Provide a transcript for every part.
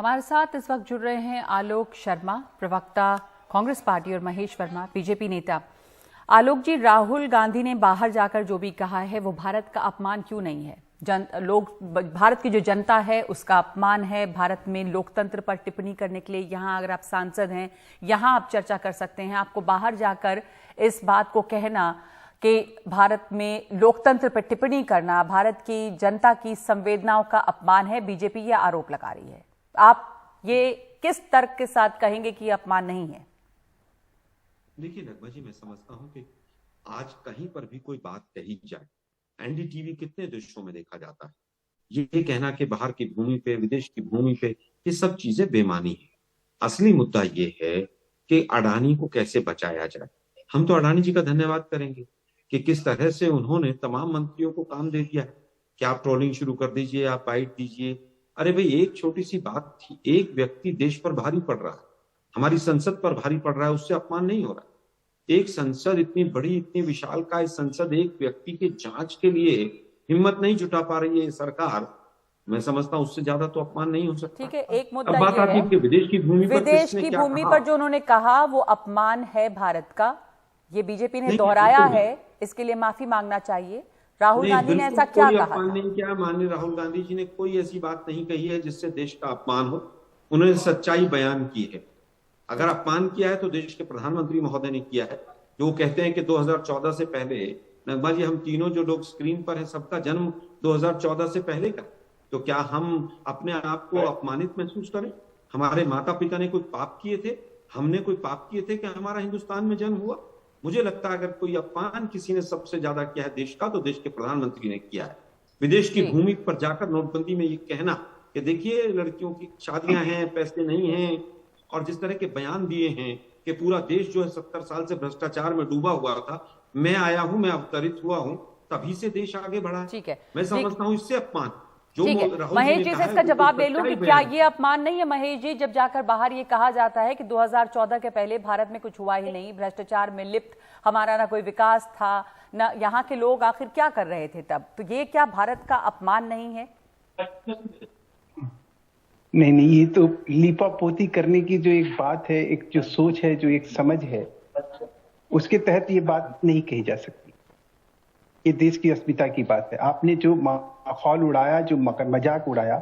हमारे साथ इस वक्त जुड़ रहे हैं आलोक शर्मा, प्रवक्ता कांग्रेस पार्टी, और महेश वर्मा, बीजेपी नेता। आलोक जी, राहुल गांधी ने बाहर जाकर जो भी कहा है वो भारत का अपमान क्यों नहीं है? भारत की जो जनता है उसका अपमान है। भारत में लोकतंत्र पर टिप्पणी करने के लिए यहाँ अगर आप सांसद हैं, यहाँ आप चर्चा कर सकते हैं। आपको बाहर जाकर इस बात को कहना कि भारत में लोकतंत्र पर टिप्पणी करना भारत की जनता की संवेदनाओं का अपमान है, बीजेपी यह आरोप लगा रही है। आप ये किस तर्क के साथ कहेंगे कि यह अपमान नहीं है? देखिए नगमा जी, मैं समझता हूं कि आज कहीं पर भी कोई बात कही जाए, एनडीटीवी कितने देशों में देखा जाता है, ये कहना कि बाहर की भूमि पे, विदेश की भूमि पे, ये सब चीजें बेमानी है। असली मुद्दा ये है कि अडानी को कैसे बचाया जाए। हम तो अडानी जी का धन्यवाद करेंगे कि किस तरह से उन्होंने तमाम मंत्रियों को काम दे दिया है कि आप ट्रोलिंग शुरू कर दीजिए, आप बाइट दीजिए। अरे भाई, एक छोटी सी बात थी, एक व्यक्ति देश पर भारी पड़ रहा है, हमारी संसद पर भारी पड़ रहा है, उससे अपमान नहीं हो रहा। एक संसद इतनी बड़ी, इतनी विशाल का इस संसद एक व्यक्ति के जांच के लिए हिम्मत नहीं जुटा पा रही है सरकार, मैं समझता हूं उससे ज्यादा तो अपमान नहीं हो सकता। ठीक है, एक मुद्दा बात ये आती है कि विदेश की भूमि पर जो उन्होंने कहा वो अपमान है भारत का, ये बीजेपी ने दोहराया है, इसके लिए माफी मांगना चाहिए। राहुल गांधी ने ऐसा क्या कहा? अपमान नहीं किया। माननीय राहुल गांधी जी ने कोई ऐसी बात नहीं कही है जिससे देश का अपमान हो। उन्होंने सच्चाई बयान की है। अगर अपमान किया है तो देश के प्रधानमंत्री महोदय ने किया है, जो कहते हैं कि 2014 से पहले, नगमा जी, हम तीनों जो लोग स्क्रीन पर हैं सबका जन्म 2014 से पहले का, तो क्या हम अपने आप को अपमानित महसूस करें? हमारे माता पिता ने कोई पाप किए थे? हमने कोई पाप किए थे कि हमारा हिंदुस्तान में जन्म हुआ? मुझे लगता है अगर कोई अपमान किसी ने सबसे ज्यादा किया है देश का, तो देश के प्रधानमंत्री ने किया है। विदेश की भूमि पर जाकर नोटबंदी में ये कहना कि देखिए लड़कियों की शादियां हैं, पैसे नहीं हैं, और जिस तरह के बयान दिए हैं कि पूरा देश जो है 70 साल से भ्रष्टाचार में डूबा हुआ था, मैं आया हूं, मैं अवतरित हुआ हूं, तभी से देश आगे बढ़ा है। ठीक है, मैं समझता हूं इससे अपमान जो महेश जी से इसका जवाब ले लूं कि क्या ये अपमान नहीं है? महेश जी, जब जाकर बाहर ये कहा जाता है कि 2014 के पहले भारत में कुछ हुआ ही नहीं, भ्रष्टाचार में लिप्त हमारा ना कोई विकास था, ना यहाँ के लोग आखिर क्या कर रहे थे तब, तो ये क्या भारत का अपमान नहीं है? नहीं, ये तो लीपापोती करने की जो एक बात है, एक जो सोच है, जो एक समझ है, उसके तहत ये बात नहीं कही जा सकती। ये देश की अस्मिता की बात है। आपने जो माहौल उड़ाया, जो मजाक उड़ाया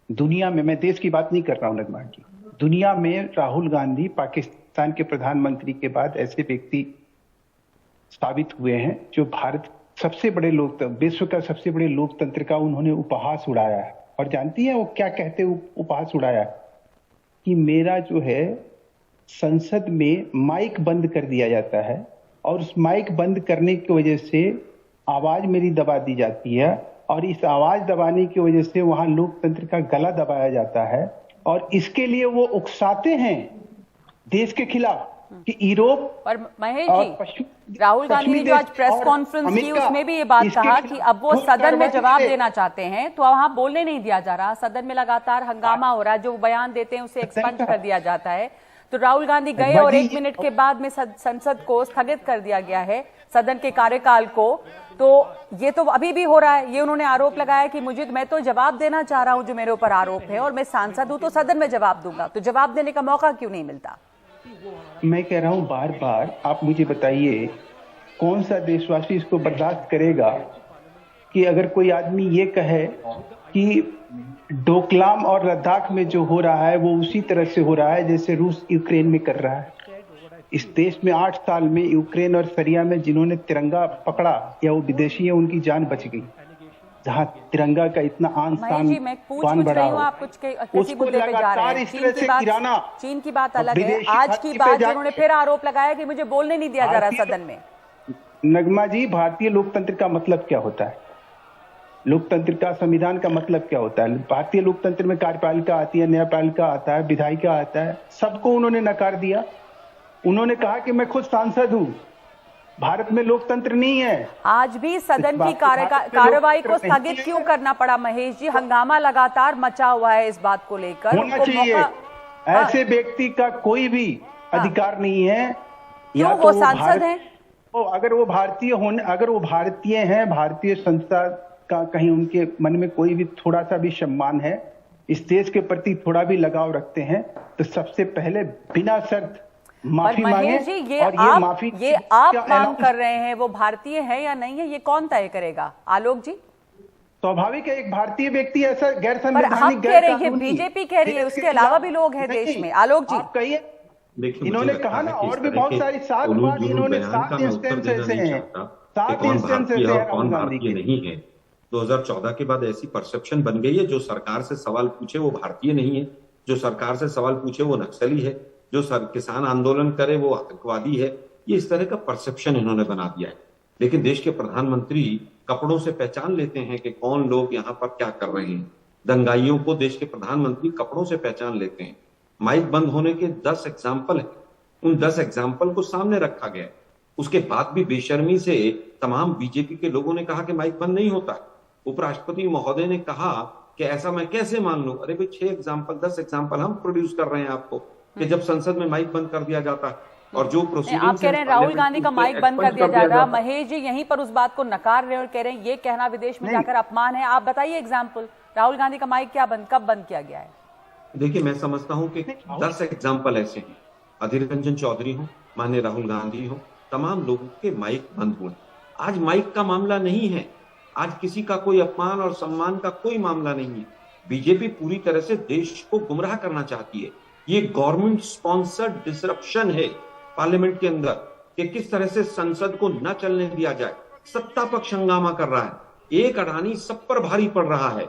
दुनिया में, मैं देश की बात नहीं कर रहा हूं नगमा जी, दुनिया में राहुल गांधी पाकिस्तान के प्रधानमंत्री के बाद ऐसे व्यक्ति साबित हुए हैं जो भारत सबसे बड़े विश्व का सबसे बड़े लोकतंत्र का उन्होंने उपहास उड़ाया है। और जानती है वो क्या कहते उपहास उड़ाया कि मेरा जो है संसद में माइक बंद कर दिया जाता है और उस माइक बंद करने की वजह से आवाज मेरी दबा दी जाती है, और इस आवाज दबाने की वजह से वहां लोकतंत्र का गला दबाया जाता है, और इसके लिए वो उकसाते हैं देश के खिलाफ कि यूरोप। और महेश जी, राहुल गांधी ने जो आज प्रेस कॉन्फ्रेंस की उसमें भी ये बात कहा कि अब वो सदन में जवाब देना चाहते हैं, तो वहां बोलने नहीं दिया जा रहा, सदन में लगातार हंगामा हो रहा है, जो बयान देते हैं उसे एक्सपंज कर दिया जाता है। तो राहुल गांधी गए और 1 मिनट के बाद में संसद को स्थगित कर दिया गया है, सदन के कार्यकाल को। तो ये तो अभी भी हो रहा है। ये उन्होंने आरोप लगाया कि मैं तो जवाब देना चाह रहा हूं, जो मेरे ऊपर आरोप है, और मैं सांसद हूं तो सदन में जवाब दूंगा, तो जवाब देने का मौका क्यों नहीं मिलता? मैं कह रहा हूं बार बार, आप मुझे बताइए कौन सा देशवासी इसको बर्दाश्त करेगा कि अगर कोई आदमी ये कहे कि डोकलाम और लद्दाख में जो हो रहा है वो उसी तरह से हो रहा है जैसे रूस यूक्रेन में कर रहा है। इस देश में 8 साल में यूक्रेन और सीरिया में जिन्होंने तिरंगा पकड़ा या वो विदेशी है, उनकी जान बच गई। जहां तिरंगा का इतना आन शान बढ़ा हो, उसको लगातार इस तरह से गिराना। चीन की बात अलग है, आज की बात जिन्होंने फिर आरोप लगाया कि मुझे बोलने नहीं दिया जा रहा सदन में। नगमा जी, भारतीय लोकतंत्र का मतलब क्या होता है? लोकतंत्र का, संविधान का मतलब क्या होता है? भारतीय लोकतंत्र में कार्यपालिका आती है, न्यायपालिका आता है, विधायिका आता है, सबको उन्होंने नकार दिया। उन्होंने कहा कि मैं खुद सांसद हूं, भारत में लोकतंत्र नहीं है। आज भी सदन की कार्रवाई को स्थगित क्यों करना पड़ा महेश जी? हंगामा लगातार मचा हुआ है इस बात को लेकर। होना चाहिए, ऐसे व्यक्ति का कोई भी अधिकार नहीं है। क्यों वो सांसद हैं? अगर वो भारतीय हैं, भारतीय संस्था का कहीं उनके मन में कोई भी थोड़ा सा भी सम्मान है, इस देश के प्रति थोड़ा भी लगाव रखते हैं तो सबसे पहले बिना शर्त माफी मांगे। महेश जी, ये और आप मांग कर रहे हैं, वो भारतीय है या नहीं है, ये कौन तय करेगा? आलोक जी, स्वाभाविक है, एक भारतीय व्यक्ति ऐसा गैर पर संवैधानिक, हम कह रहे हैं, बीजेपी कह रही है, उसके अलावा भी लोग हैं देश में। आलोक जी, आप कहिए, देखिए, इन्होंने कहा ना, और भी बहुत सारी 7 बार इन्होंने 7 इंस्टेंस ऐसे हैं, 7 इंस्टेंस ऐसे हैं राहुल गांधी के। नहीं है 2014 के बाद ऐसी परसेप्शन बन गई है, जो सरकार से सवाल पूछे वो भारतीय नहीं है, जो सरकार से सवाल पूछे वो नक्सली है, जो किसान आंदोलन करे वो आतंकवादी है। ये इस तरह का परसेप्शन इन्होंने बना दिया है। लेकिन देश के प्रधानमंत्री कपड़ों से पहचान लेते हैं कि कौन लोग यहाँ पर क्या कर रहे हैं। दंगाइयों को देश के प्रधानमंत्री कपड़ों से पहचान लेते हैं। माइक बंद होने के 10 एग्जाम्पल है, उन 10 एग्जाम्पल को सामने रखा गया। उसके बाद भी बेशर्मी से तमाम बीजेपी के लोगों ने कहा कि माइक बंद नहीं होता। उपराष्ट्रपति महोदय ने कहा कि ऐसा मैं कैसे मान लूं? अरे भाई, 6 एग्जाम्पल 10 एग्जाम्पल हम प्रोड्यूस कर रहे हैं आपको कि जब संसद में माइक बंद कर दिया जाता है और जो प्रोसीडिंग आप कह रहे हैं राहुल गांधी का माइक बंद कर दिया जा रहा। महेश जी यहीं पर उस बात को नकार रहे हैं और कह रहे हैं ये कहना विदेश में जाकर अपमान है। आप बताइए एग्जाम्पल, राहुल गांधी का माइक कब बंद किया गया है? देखिए, मैं समझता हूं कि 10 एग्जाम्पल ऐसे हैं। अधीर रंजन चौधरी हो, माननीय राहुल गांधी हो, तमाम लोगों के माइक बंद हुए। आज माइक का मामला नहीं है, आज किसी का कोई अपमान और सम्मान का कोई मामला नहीं है। बीजेपी पूरी तरह से देश को गुमराह करना चाहती है। ये गवर्नमेंट स्पॉन्सर्ड डिसरप्शन है पार्लियामेंट के अंदर, कि किस तरह से संसद को न चलने दिया जाए। सत्ता पक्ष हंगामा कर रहा है, एक अडानी सब पर भारी पड़ रहा है।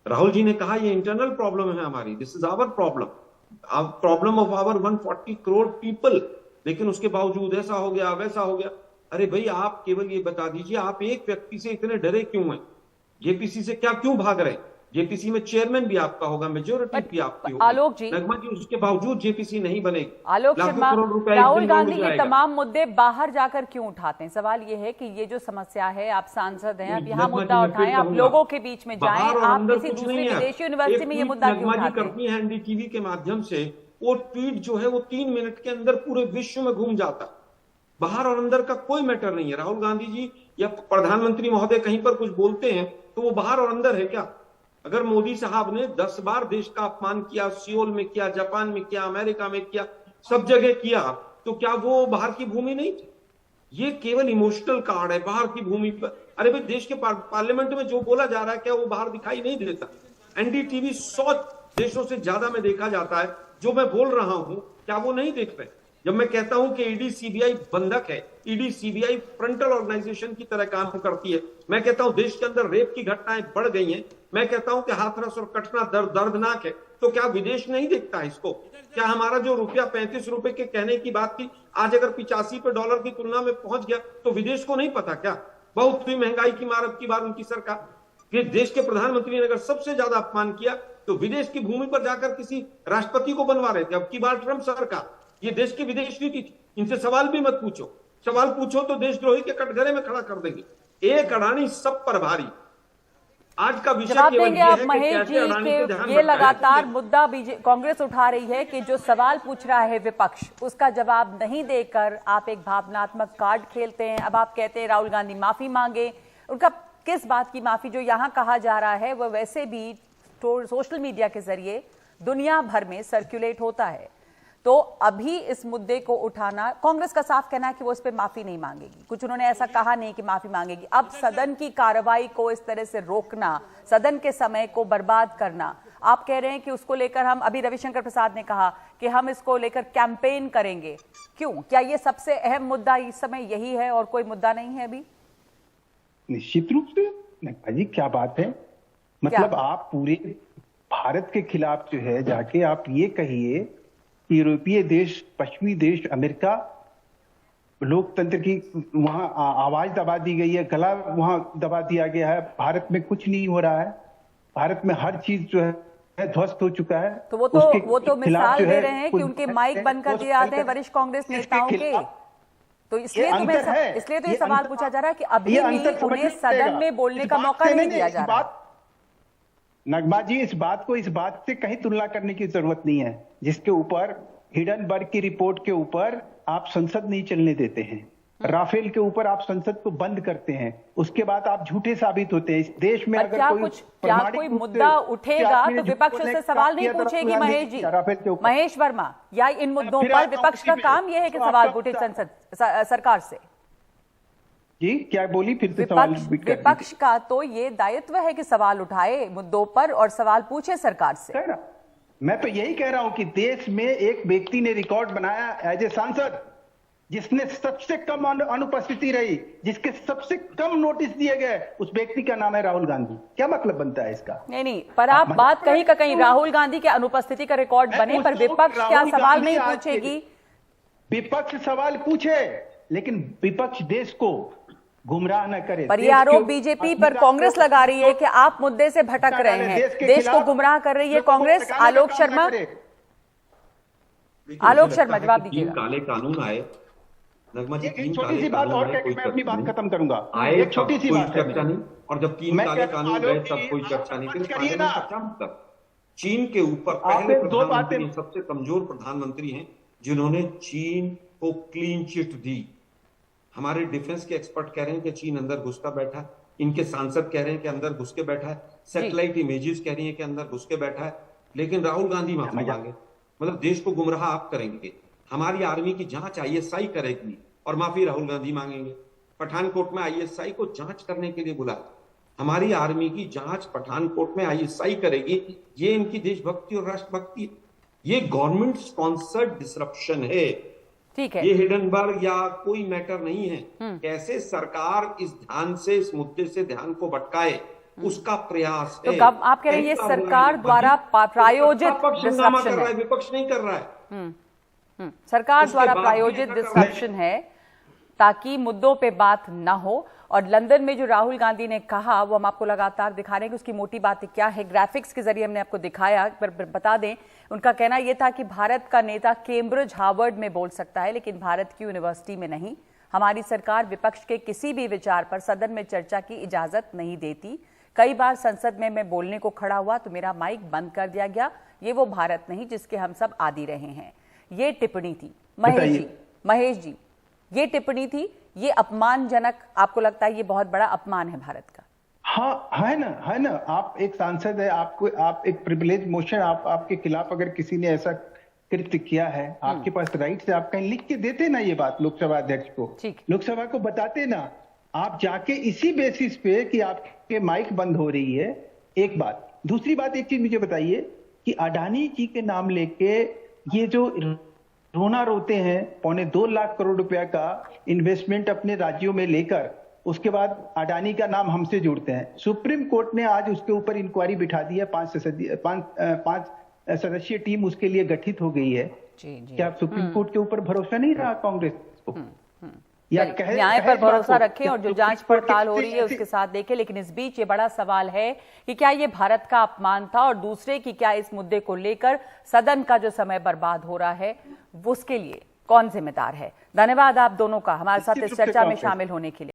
राहुल जी ने कहा ये इंटरनल प्रॉब्लम है हमारी, this is our problem of our 140 crore people. लेकिन उसके बावजूद ऐसा हो गया, वैसा हो गया। अरे भाई, आप केवल ये बता दीजिए, आप एक व्यक्ति से इतने डरे क्यों हैं? जेपीसी से क्यों भाग रहे हैं? जेपीसी में चेयरमैन भी आपका होगा, मेजोरिटी भी आपकी होगी। आलोक जी, नगमा जी, उसके बावजूद जेपीसी नहीं बनेगी। आलोक शर्मा, राहुल गांधी ये तमाम मुद्दे बाहर जाकर क्यों उठाते हैं? सवाल ये है कि ये जो समस्या है, आप सांसद हैं, आप यहाँ मुद्दा उठाएं, आप लोगों के बीच में जाएं, आप किसी दूसरी विदेशी यूनिवर्सिटी में ये मुद्दा क्यों उठाते हैं? करती है एनडीटीवी के माध्यम से, वो ट्वीट जो है वो 3 मिनट के अंदर पूरे विश्व में घूम जाता। बाहर और अंदर का कोई मैटर नहीं है। राहुल गांधी जी या प्रधानमंत्री महोदय कहीं पर कुछ बोलते हैं तो वो बाहर और अंदर है क्या? अगर मोदी साहब ने 10 बार देश का अपमान किया, सियोल में किया, जापान में किया, अमेरिका में किया, सब जगह किया, तो क्या वो बाहर की भूमि नहीं थी? ये केवल इमोशनल कार्ड है बाहर की भूमि पर। अरे भाई, देश के पार्लियामेंट में जो बोला जा रहा है क्या वो बाहर दिखाई नहीं देता? एनडीटीवी 100 देशों से ज्यादा में देखा जाता है। जो मैं बोल रहा हूं क्या वो नहीं देख रहे? जब मैं कहता हूं कि ईडी सीबीआई बंधक है, ईडी सीबीआई फ्रंटल ऑर्गेनाइजेशन की तरह काम करती है, मैं कहता हूं देश के अंदर रेप की घटनाएं बढ़ गई हैं, मैं कहता हूं कि हाथरस और कटना दर्दनाक है, तो क्या विदेश नहीं देखता इसको? क्या हमारा जो रुपया 35 रुपए के कहने की बात थी, आज अगर 85 पे डॉलर की तुलना में पहुंच गया तो विदेश को नहीं पता क्या? बहुत ही महंगाई की मार अब की बार उनकी सरकार। कि देश के प्रधानमंत्री ने अगर सबसे ज्यादा अपमान किया तो विदेश की भूमि पर जाकर किसी राष्ट्रपति को बनवा रहे थे। अब की बार ट्रंप सरकार, ये देश की विदेश नीति थी। इनसे सवाल भी मत पूछो, सवाल पूछो तो देशद्रोही के कटघरे में खड़ा कर देंगे। एक अडानी सब पर भारी। आज का विषय जवाब केवल देंगे ये आप है कि महेश कैसे जी अडानी के को ध्यान ये रखा लगातार है। मुद्दा कांग्रेस उठा रही है कि जो सवाल पूछ रहा है विपक्ष, उसका जवाब नहीं देकर आप एक भावनात्मक कार्ड खेलते हैं। अब आप कहते हैं राहुल गांधी माफी मांगे, उनका किस बात की माफी? जो यहाँ कहा जा रहा है वो वैसे भी सोशल मीडिया के जरिए दुनिया भर में सर्कुलेट होता है। तो अभी इस मुद्दे को उठाना, कांग्रेस का साफ कहना है कि वो इस पे माफी नहीं मांगेगी। कुछ उन्होंने ऐसा कहा नहीं कि माफी मांगेगी। अब सदन की कार्रवाई को इस तरह से रोकना, सदन के समय को बर्बाद करना, आप कह रहे हैं कि उसको लेकर हम, अभी रविशंकर प्रसाद ने कहा कि हम इसको लेकर कैंपेन करेंगे। क्यों? क्या ये सबसे अहम मुद्दा इस समय यही है और कोई मुद्दा नहीं है अभी? निश्चित रूप से नगमा जी, क्या बात है। मतलब आप पूरे भारत के खिलाफ जो है जाके आप ये कहिए, यूरोपीय देश, पश्चिमी देश, अमेरिका, लोकतंत्र की वहां आवाज दबा दी गई है, गला वहां दबा दिया गया है। भारत में कुछ नहीं हो रहा है, भारत में हर चीज जो है ध्वस्त हो चुका है। तो वो तो मिसाल दे रहे हैं कि उनके माइक बंद कर दिए जाते हैं वरिष्ठ कांग्रेस नेताओं के। तो इसलिए तो ये सवाल पूछा जा रहा है कि अभी भी उन्हें सदन में बोलने का मौका नहीं दिया जा रहा। नगमा जी, इस बात से कहीं तुलना करने की जरूरत नहीं है, जिसके ऊपर हिडनबर्ग की रिपोर्ट के ऊपर आप संसद नहीं चलने देते हैं। राफेल के ऊपर आप संसद को बंद करते हैं, उसके बाद आप झूठे साबित होते हैं। इस देश में अगर क्या कोई मुद्दा उठेगा तो विपक्ष से सवाल नहीं पूछेगी महेश जी, महेश वर्मा, या इन मुद्दों पर विपक्ष का काम यह है कि सवाल पूछे सरकार से? जी क्या बोली, फिर से सवाल विपक्ष का तो ये दायित्व है कि सवाल उठाए मुद्दों पर और सवाल पूछे सरकार से। मैं तो यही कह रहा हूं कि देश में एक व्यक्ति ने रिकॉर्ड बनाया एज ए सांसद, जिसने सबसे कम अनुपस्थिति रही, जिसके सबसे कम नोटिस दिए गए, उस व्यक्ति का नाम है राहुल गांधी। क्या मतलब बनता है इसका? नहीं, पर आप बात कहीं का कहीं राहुल गांधी के अनुपस्थिति का रिकॉर्ड बने, पर विपक्ष क्या सवाल नहीं पूछेगी? विपक्ष सवाल पूछे, लेकिन विपक्ष देश को गुमराह न करे। पर ये आरोप बीजेपी पर कांग्रेस लगा रही है कि आप मुद्दे से भटक रहे हैं, देश को गुमराह कर रही है कांग्रेस। आलोक शर्मा जवाब दीजिएगा। काले कानून आए, नगमा जी, एक छोटी सी बात और कहकर मैं अपनी बात खत्म करूंगा। एक छोटी सी बात, चर्चा नहीं, और जब 3 काले कानून गए तब कोई चर्चा नहीं। चीन के ऊपर पहले दो बातें, सबसे कमजोर प्रधानमंत्री हैं जिन्होंने चीन को क्लीन चिट दी। हमारे डिफेंस के एक्सपर्ट कह रहे हैं कि चीन अंदर घुस कर बैठा है, इनके सांसद कह रहे हैं कि अंदर घुस के बैठा है, सैटेलाइट इमेजेस कह रही हैं कि अंदर घुस के बैठा है, लेकिन राहुल गांधी माफी मांगे। मतलब देश को गुमराह आप करेंगे। हमारी आर्मी की जांच आईएसआई करेगी और माफी राहुल गांधी मांगेंगे। पठानकोट में आईएसआई को जांच करने के लिए बुलाया, हमारी आर्मी की जांच पठानकोट में आईएसआई करेगी। ये इनकी देशभक्ति और राष्ट्रभक्ति, ये गवर्नमेंट स्पॉन्सर्ड डिसरप्शन है। ठीक है, ये हिडनबर्ग या कोई मैटर नहीं है। कैसे सरकार इस मुद्दे से ध्यान को भटकाए, उसका प्रयास है। तो कब आप कह रहे हैं ये सरकार द्वारा प्रायोजित डिसरप्शन है? विपक्ष नहीं कर रहा है। सरकार द्वारा प्रायोजित डिसरप्शन है ताकि मुद्दों पे बात ना हो। और लंदन में जो राहुल गांधी ने कहा वो हम आपको लगातार दिखा रहे हैं कि उसकी मोटी बातें क्या है, ग्राफिक्स के जरिए हमने आपको दिखाया। पर बता दें, उनका कहना यह था कि भारत का नेता कैम्ब्रिज हार्वर्ड में बोल सकता है लेकिन भारत की यूनिवर्सिटी में नहीं। हमारी सरकार विपक्ष के किसी भी विचार पर सदन में चर्चा की इजाजत नहीं देती। कई बार संसद में मैं बोलने को खड़ा हुआ तो मेरा माइक बंद कर दिया गया। ये वो भारत नहीं जिसके हम सब आदी रहे हैं। ये टिप्पणी थी महेश जी, ये टिप्पणी थी। ये अपमानजनक आपको लगता है? ये बहुत बड़ा अपमान है भारत का। हाँ, है ना। आप एक सांसद है, आप एक प्रिविलेज मोशन, आपके खिलाफ अगर किसी ने ऐसा कृत्य किया है, आपके पास राइट है, आप कहीं लिख के देते ना ये बात लोकसभा अध्यक्ष को, लोकसभा को बताते ना। आप जाके इसी बेसिस पे कि आपके माइक बंद हो रही है, एक बात। दूसरी बात, एक चीज मुझे बताइए कि अडानी जी के नाम लेके ये जो रोना रोते हैं, 2.25 लाख करोड़ रुपया का इन्वेस्टमेंट अपने राज्यों में लेकर, उसके बाद अडानी का नाम हमसे जोड़ते हैं। सुप्रीम कोर्ट ने आज उसके ऊपर इंक्वायरी बिठा दी है, 5 सदस्यीय टीम उसके लिए गठित हो गई है। क्या सुप्रीम कोर्ट के ऊपर भरोसा नहीं रहा कांग्रेस को? या न्याय पर भरोसा रखें और जो जांच पड़ताल हो रही है उसके साथ देखें। लेकिन इस बीच ये बड़ा सवाल है कि क्या ये भारत का अपमान था, और दूसरे की क्या इस मुद्दे को लेकर सदन का जो समय बर्बाद हो रहा है उसके लिए कौन जिम्मेदार है? धन्यवाद आप दोनों का हमारे साथ इस चर्चा में शामिल होने के लिए।